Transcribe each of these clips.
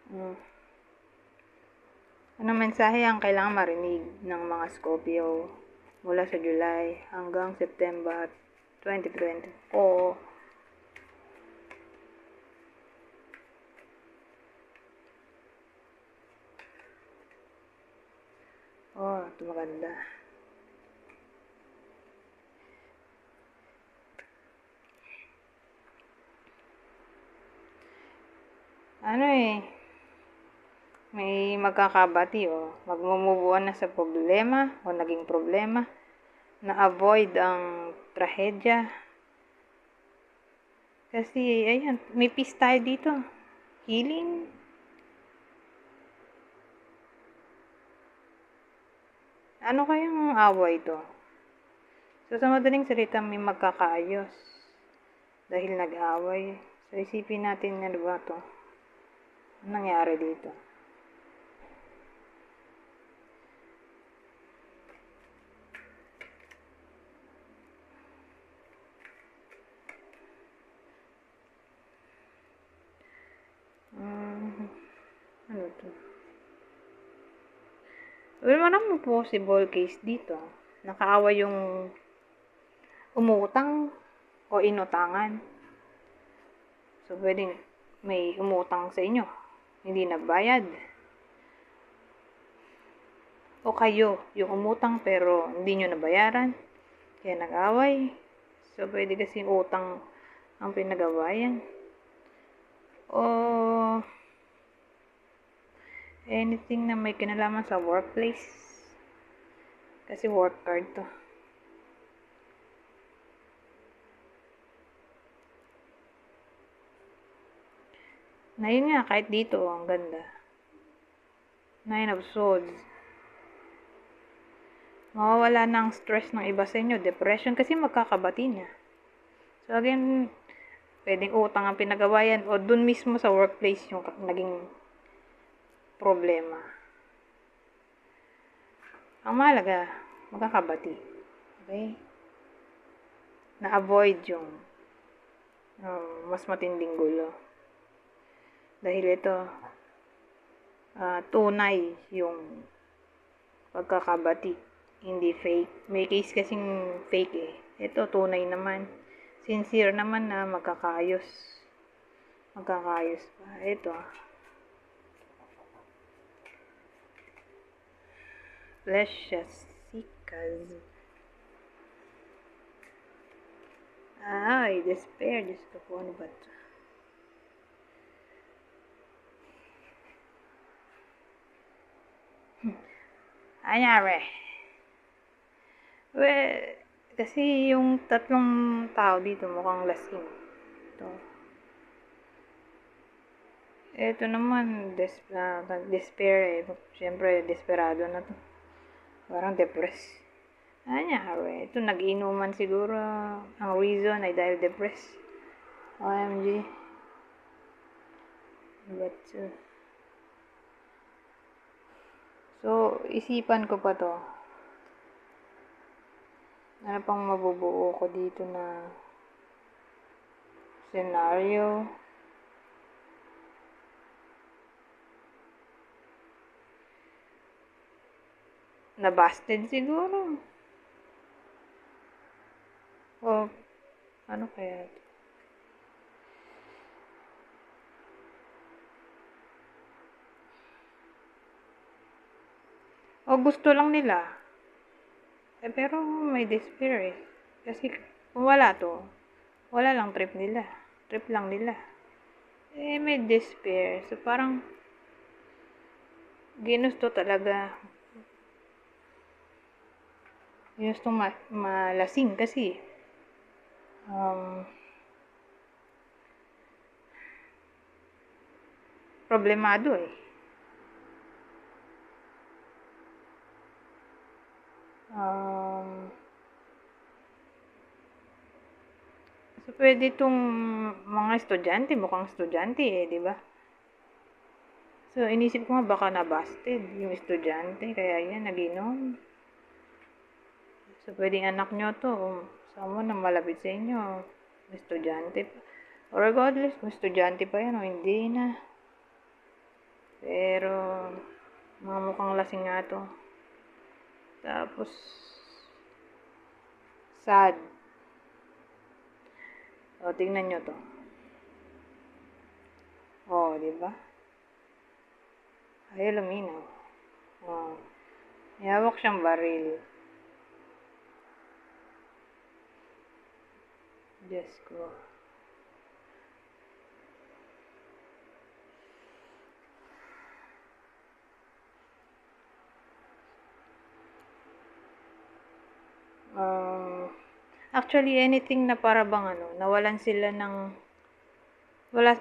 Hmm. Anong mensahe ang kailangang marinig ng mga Scorpio mula sa July hanggang September 2024? Oh, ito maganda. May magkakabati magmumubuan na sa problema o naging problema, na-avoid ang trahedya. Kasi, ayan, may peace tayo dito. Healing. Ano kayang away to? So, sa madaling salita, may magkakaayos. Dahil nag-away. So, isipin natin ano ba to? Anong nangyari dito? Ano to? Well, maraming possible case dito. Nakaaway yung umutang o inutangan. So, pwedeng may umutang sa inyo. Hindi nagbayad. O kayo, yung umutang pero hindi nyo nabayaran. Kaya nag-away. So, pwede kasi utang ang pinagawayan. O anything na may kinalaman sa workplace. Kasi work card to. Na yun nga, kahit dito, ang ganda. 9 of Swords. Mawawala ng stress ng iba sa inyo. Depression kasi magkakabati niya. So again, pwedeng utang ang pinagawayan o dun mismo sa workplace yung naging problema. Ang mahalaga, magkakabati. Okay? Na-avoid yung mas matinding gulo. Dahil ito, tunay yung pagkakabati. Hindi fake. May case kasing fake eh. Ito, tunay naman. Sincere naman na magkakaayos. Magkakaayos pa. Ito. Precious Seekers. Ay, despair. Diyos ko po, ano ba ito? Anyari. Well, kasi yung tatlong tao dito mukhang lasing. Ito. Ito naman, despair eh. Siyempre, desperado na to. Parang depressed. Anyari. Ito, nag-inuman siguro. Ang reason ay dahil depressed. OMG. But, so, isipan ko pa to. Ano pang mabubuo ko dito na scenario? Na-busted siguro. O, ano kaya ito? O, gusto lang nila. Pero may despair eh. Kasi kung wala to, wala lang trip nila. Trip lang nila. May despair. So, parang ginusto talaga. Ginusto malasing kasi problemado eh. So, pwede itong mga estudyante, mukhang estudyante eh, di ba? So, inisip ko nga baka na-busted yung estudyante, kaya yan, nag-inom. So, pwedeng anak nyo to, someone na malapit sa inyo, estudyante pa. Or regardless, kung estudyante pa yan o hindi na. Pero, mga mukhang lasing nga to. Tapos, sad. O, tingnan nyo to. O, di ba? Ay, luminaw. O, may hawak siyang baril. Diyos ko. Actually, anything na para bang nawalan sila ng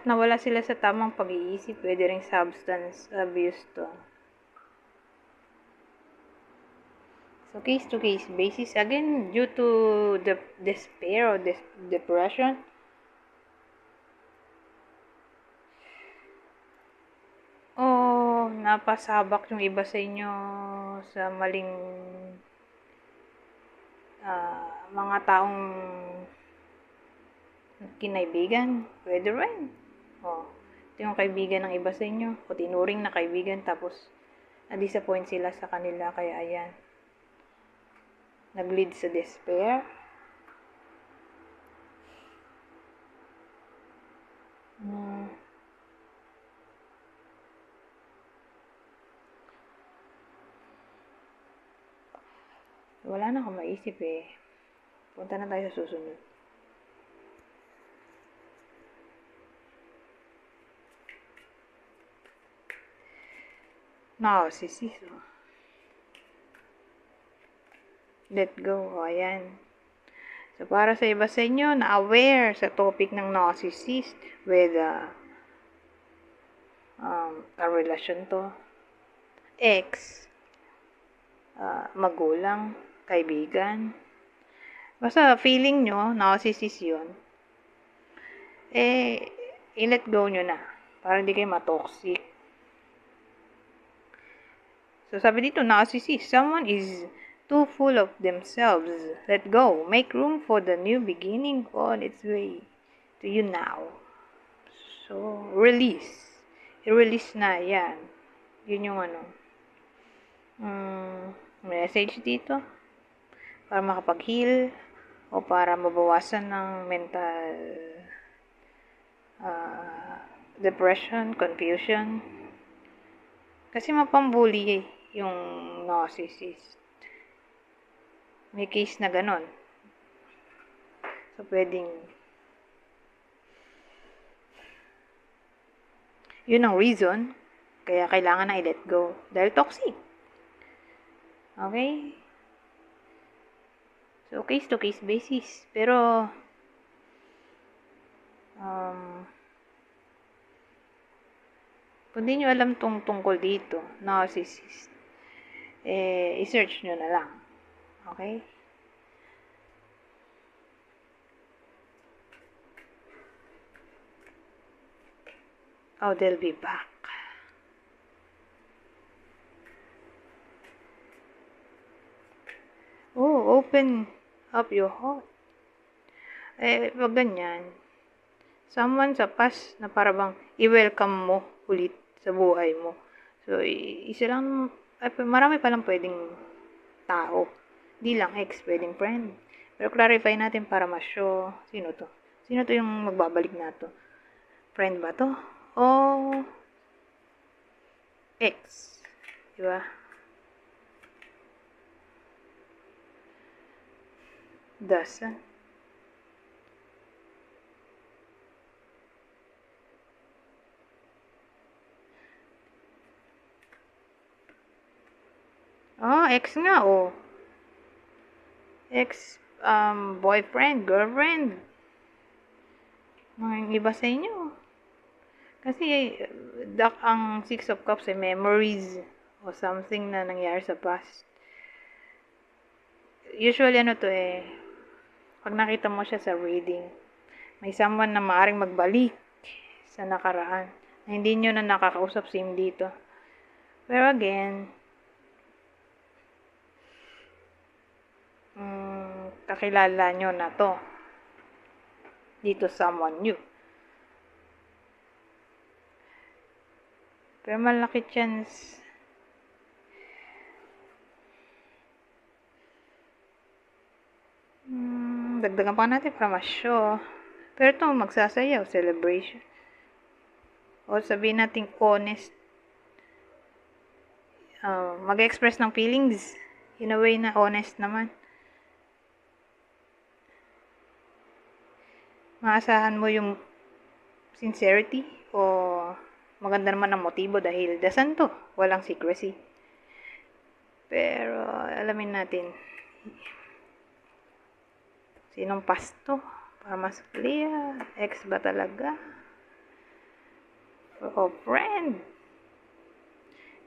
nawala sila sa tamang pag-iisip, pwede ring substance abuse to. So, case to case basis, again, due to the despair or depression, o napasabak yung iba sa inyo sa maling mga taong kinaibigan, pwede rin. Ito yung kaibigan ng iba sa inyo, o tinuring na kaibigan, tapos na-disappoint sila sa kanila, kaya ayan, nag-lead sa despair. Wala na akong maisip eh. Punta na tayo sa susunod. Narcissism. Let go. O, ayan. So, para sa iba sa inyo na aware sa topic ng narcissist with a relasyon to, ex, magulang, kaibigan, basta feeling nyo, narcissist yun, i-let go nyo na, para hindi kayo matoxic. So, sabi dito, narcissist, someone is too full of themselves. Let go. Make room for the new beginning on its way to you now. So, release. I-release na, yan. Yun yung message dito. Para makapag-heal o para mabawasan ng mental depression, confusion. Kasi mapambuli yung narcissist. May case na ganon. So, pwedeng yun ang reason kaya kailangan na i-let go. Dahil toxic. Okay? So, case to case basis. Pero, kung di nyo alam tungkol dito, narcissist, i-search nyo na lang. Okay? Oh, they'll be back. Oh, open up your heart. Wag ganyan. Someone sa past na parang i-welcome mo ulit sa buhay mo. So, isa lang, marami palang pwedeng tao. Di lang ex, pwedeng friend. Pero clarify natin para ma-show sino to. Sino to yung magbabalik na to? Friend ba to? O ex? Diba? Doesn't. Ex nga, Ex, boyfriend, girlfriend. Mga iba sa inyo. Kasi, ang Six of Cups ay memories o something na nangyari sa past. Usually, pag nakita mo siya sa reading, may someone na maaring magbalik sa nakaraan na hindi nyo na nakakausap same dito. Pero again, kakilala nyo na to dito someone new. Pero malaki chance. Dagdagan pa natin para mas-show. Pero ito, magsasayaw, celebration. O sabihin natin honest. Mag-express ng feelings. In a way na honest naman. Maasahan mo yung sincerity o maganda naman ang motibo dahil dasan to. Walang secrecy. Pero alamin natin. Sinong pasto? Para mas clear. Ex ba talaga? O friend?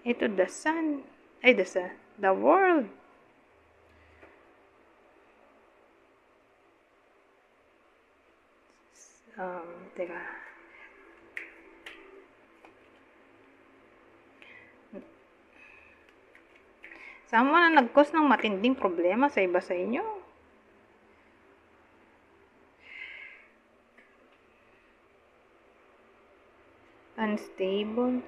Ito the sun. Ay, the sun. The world. Teka. Someone na nag-cause ng matinding problema sa iba sa inyo. Unstable.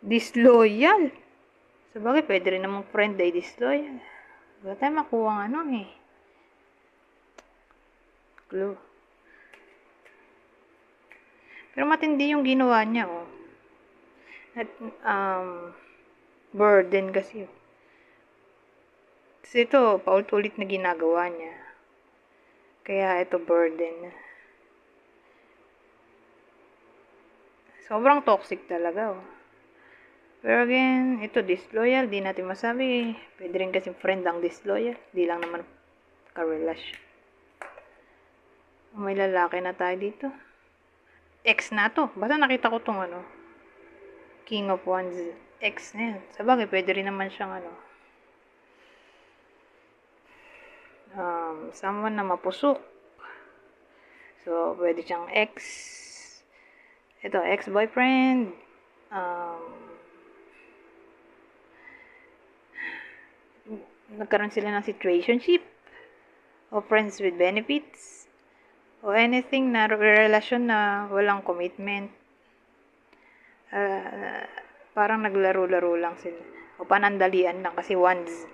Disloyal. Sabagay, pwede rin namang friend ay disloyal. Wala tayo makuha ng clue. Pero matindi yung ginawa niya, At, burden kasi. Kasi ito, paulit-ulit na ginagawa niya. Kaya ito burden. Sobrang toxic talaga, Pero again, ito disloyal, di natin masabi. Pwede rin kasi friend ang disloyal. Di lang naman karelasyon. May lalaki na tayo dito. Ex na to. Basta nakita ko tong King of Wands. Ex na yan. Sabagay, pwede rin naman siyang someone na mapusok. So, pwede siyang ex. Ito, ex-boyfriend. Nagkaroon sila ng situationship. O friends with benefits. O anything na relasyon na walang commitment. Parang naglaro-laro lang sila. O panandalian lang kasi wands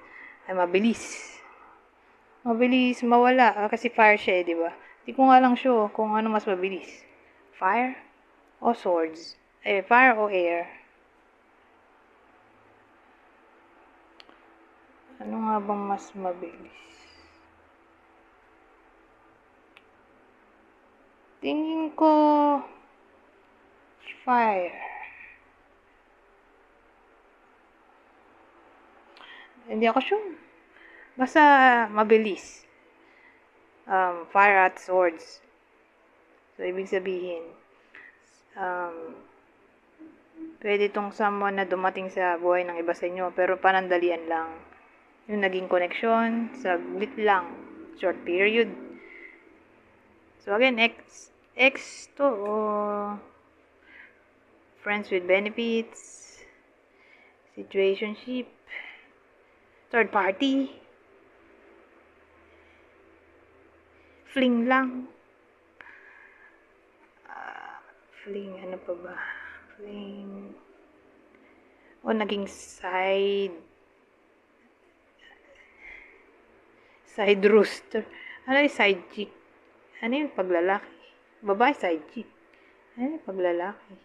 ay mabilis. Mabilis mawala. Kasi fire siya di ba? Di ko nga lang sure kung ano mas mabilis. Fire o swords? Fire o air? Ano nga bang mas mabilis? Tingin ko fire. Hindi ako sure. Basta mabilis. Fire at swords. So, ibig sabihin, pwede itong someone na dumating sa buhay ng iba sa inyo, pero panandalian lang. Yung naging connection, saglit lang. Short period. So, again, ex to, friends with benefits, situationship, third party, fling lang. Fling, ano pa ba? Fling. O naging side rooster. Ano yung side chick? Ano yung paglalaki? Babae side chick. Ano yung paglalaki?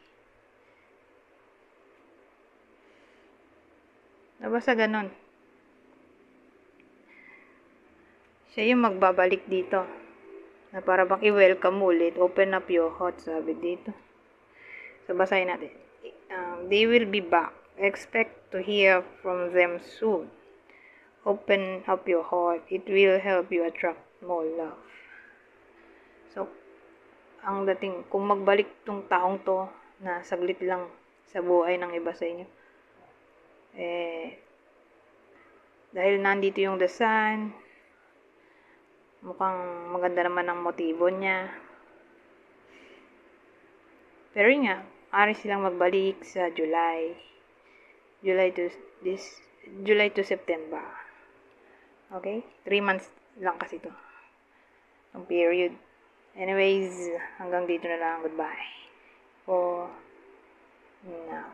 Basta ganon. Siya yung magbabalik dito. Na para bang i-welcome ulit. Open up your heart, sabi dito. So, basahin natin. They will be back. Expect to hear from them soon. Open up your heart. It will help you attract more love. So, ang dating, kung magbalik tong taong to na saglit lang sa buhay ng iba sa inyo, dahil nandito yung the sun, mukhang maganda naman ang motibo niya. Pero yun nga, ari silang magbalik sa July to September. Okay? 3 months lang kasi to. Ang period. Anyways, hanggang dito na lang. Goodbye. for now.